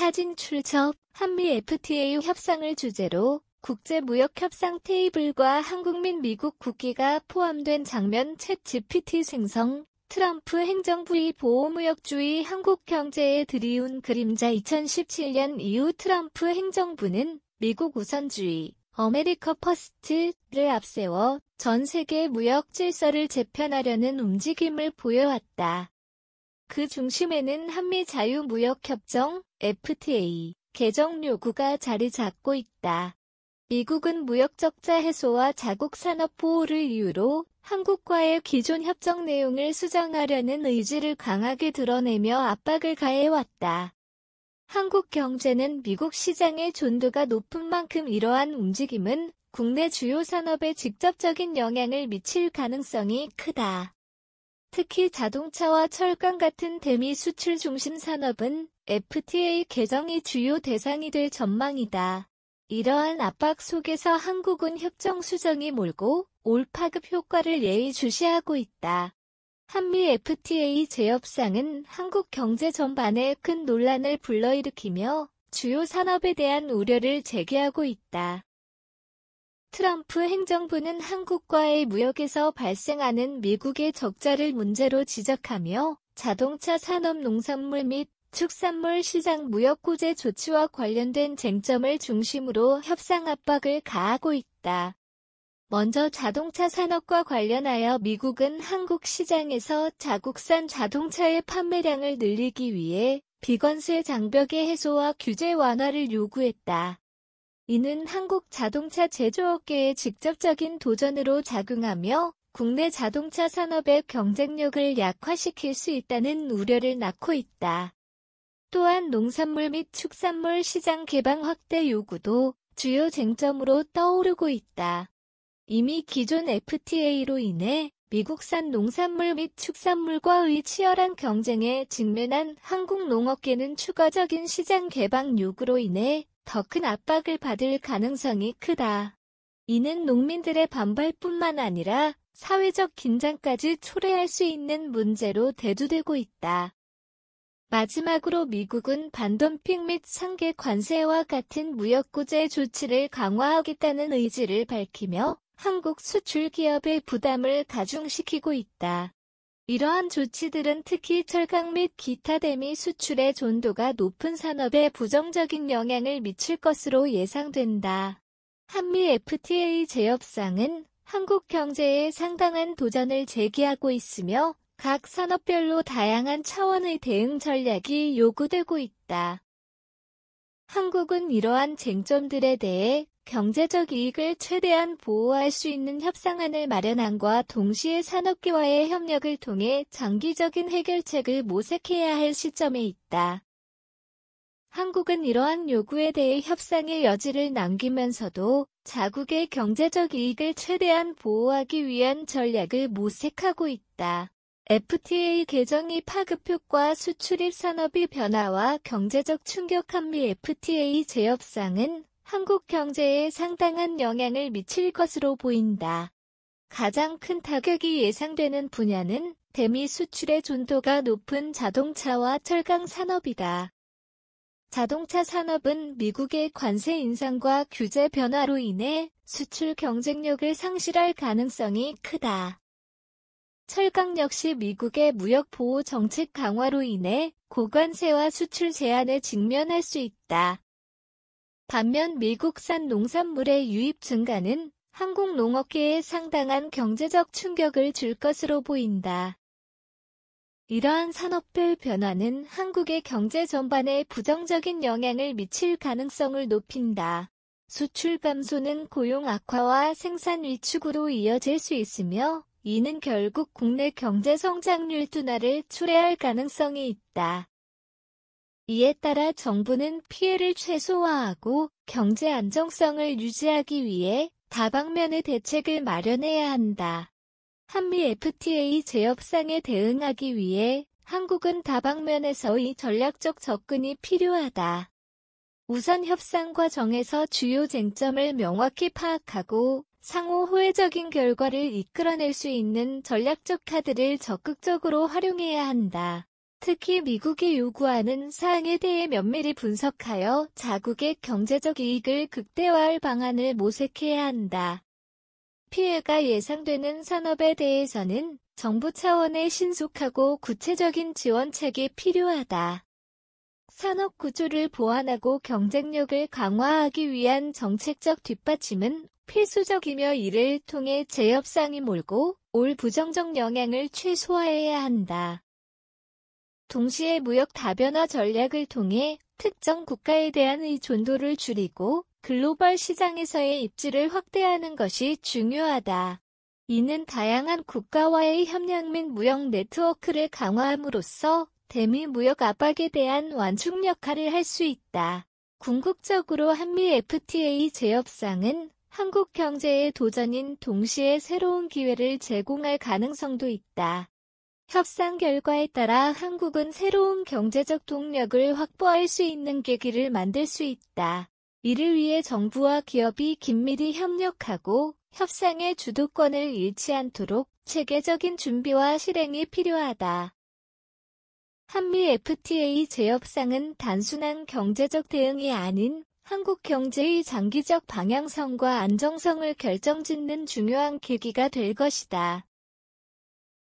사진 출처 한미 FTA 협상을 주제로 국제무역협상 테이블과 한국 및 미국 국기가 포함된 장면 챗 GPT 생성, 트럼프 행정부의 보호무역주의 한국 경제에 들이운 그림자 2017년 이후 트럼프 행정부는 미국 우선주의, 아메리카 퍼스트를 앞세워 전 세계 무역 질서를 재편하려는 움직임을 보여왔다. 그 중심에는 한미 자유무역협정, FTA, 개정 요구가 자리 잡고 있다. 미국은 무역적자 해소와 자국산업 보호를 이유로 한국과의 기존 협정 내용을 수정하려는 의지를 강하게 드러내며 압박을 가해왔다. 한국 경제는 미국 시장의 존두가 높은 만큼 이러한 움직임은 국내 주요 산업에 직접적인 영향을 미칠 가능성이 크다. 특히 자동차와 철강 같은 대미 수출 중심 산업은 FTA 개정이 주요 대상이 될 전망이다. 이러한 압박 속에서 한국은 협정 수정이 몰고 올 파급 효과를 예의주시하고 있다. 한미 FTA 재협상은 한국 경제 전반에 큰 논란을 불러일으키며 주요 산업에 대한 우려를 제기하고 있다. 트럼프 행정부는 한국과의 무역에서 발생하는 미국의 적자를 문제로 지적하며 자동차 산업 농산물 및 축산물 시장 무역 구제 조치와 관련된 쟁점을 중심으로 협상 압박을 가하고 있다. 먼저 자동차 산업과 관련하여 미국은 한국 시장에서 자국산 자동차의 판매량을 늘리기 위해 비관세 장벽의 해소와 규제 완화를 요구했다. 이는 한국 자동차 제조업계의 직접적인 도전으로 작용하며 국내 자동차 산업의 경쟁력을 약화시킬 수 있다는 우려를 낳고 있다. 또한 농산물 및 축산물 시장 개방 확대 요구도 주요 쟁점으로 떠오르고 있다. 이미 기존 FTA로 인해 미국산 농산물 및 축산물과의 치열한 경쟁에 직면한 한국 농업계는 추가적인 시장 개방 요구로 인해 더 큰 압박을 받을 가능성이 크다. 이는 농민들의 반발뿐만 아니라 사회적 긴장까지 초래할 수 있는 문제로 대두되고 있다. 마지막으로 미국은 반덤핑 및 상계 관세와 같은 무역 구제 조치를 강화하겠다는 의지를 밝히며 한국 수출 기업의 부담을 가중시키고 있다. 이러한 조치들은 특히 철강 및 기타 대미 수출의 존도가 높은 산업에 부정적인 영향을 미칠 것으로 예상된다. 한미 FTA 재협상은 한국 경제에 상당한 도전을 제기하고 있으며 각 산업별로 다양한 차원의 대응 전략이 요구되고 있다. 한국은 이러한 쟁점들에 대해 경제적 이익을 최대한 보호할 수 있는 협상안을 마련함과 동시에 산업계와의 협력을 통해 장기적인 해결책을 모색해야 할 시점에 있다. 한국은 이러한 요구에 대해 협상의 여지를 남기면서도 자국의 경제적 이익을 최대한 보호하기 위한 전략을 모색하고 있다. FTA 개정이 파급효과 수출입 산업의 변화와 경제적 충격 한미 FTA 재협상은 한국 경제에 상당한 영향을 미칠 것으로 보인다. 가장 큰 타격이 예상되는 분야는 대미 수출의 존도가 높은 자동차와 철강 산업이다. 자동차 산업은 미국의 관세 인상과 규제 변화로 인해 수출 경쟁력을 상실할 가능성이 크다. 철강 역시 미국의 무역 보호 정책 강화로 인해 고관세와 수출 제한에 직면할 수 있다. 반면 미국산 농산물의 유입 증가는 한국 농업계에 상당한 경제적 충격을 줄 것으로 보인다. 이러한 산업별 변화는 한국의 경제 전반에 부정적인 영향을 미칠 가능성을 높인다. 수출 감소는 고용 악화와 생산 위축으로 이어질 수 있으며 이는 결국 국내 경제 성장률 둔화를 초래할 가능성이 있다. 이에 따라 정부는 피해를 최소화하고 경제 안정성을 유지하기 위해 다방면의 대책을 마련해야 한다. 한미 FTA 재협상에 대응하기 위해 한국은 다방면에서의 전략적 접근이 필요하다. 우선 협상 과정에서 주요 쟁점을 명확히 파악하고 상호 호혜적인 결과를 이끌어낼 수 있는 전략적 카드를 적극적으로 활용해야 한다. 특히 미국이 요구하는 사항에 대해 면밀히 분석하여 자국의 경제적 이익을 극대화할 방안을 모색해야 한다. 피해가 예상되는 산업에 대해서는 정부 차원의 신속하고 구체적인 지원책이 필요하다. 산업 구조를 보완하고 경쟁력을 강화하기 위한 정책적 뒷받침은 필수적이며 이를 통해 재협상이 몰고 올 부정적 영향을 최소화해야 한다. 동시에 무역 다변화 전략을 통해 특정 국가에 대한 의존도를 줄이고 글로벌 시장에서의 입지를 확대하는 것이 중요하다. 이는 다양한 국가와의 협력 및 무역 네트워크를 강화함으로써 대미 무역 압박에 대한 완충 역할을 할 수 있다. 궁극적으로 한미 FTA 재협상은 한국 경제의 도전인 동시에 새로운 기회를 제공할 가능성도 있다. 협상 결과에 따라 한국은 새로운 경제적 동력을 확보할 수 있는 계기를 만들 수 있다. 이를 위해 정부와 기업이 긴밀히 협력하고 협상의 주도권을 잃지 않도록 체계적인 준비와 실행이 필요하다. 한미 FTA 재협상은 단순한 경제적 대응이 아닌 한국 경제의 장기적 방향성과 안정성을 결정짓는 중요한 계기가 될 것이다.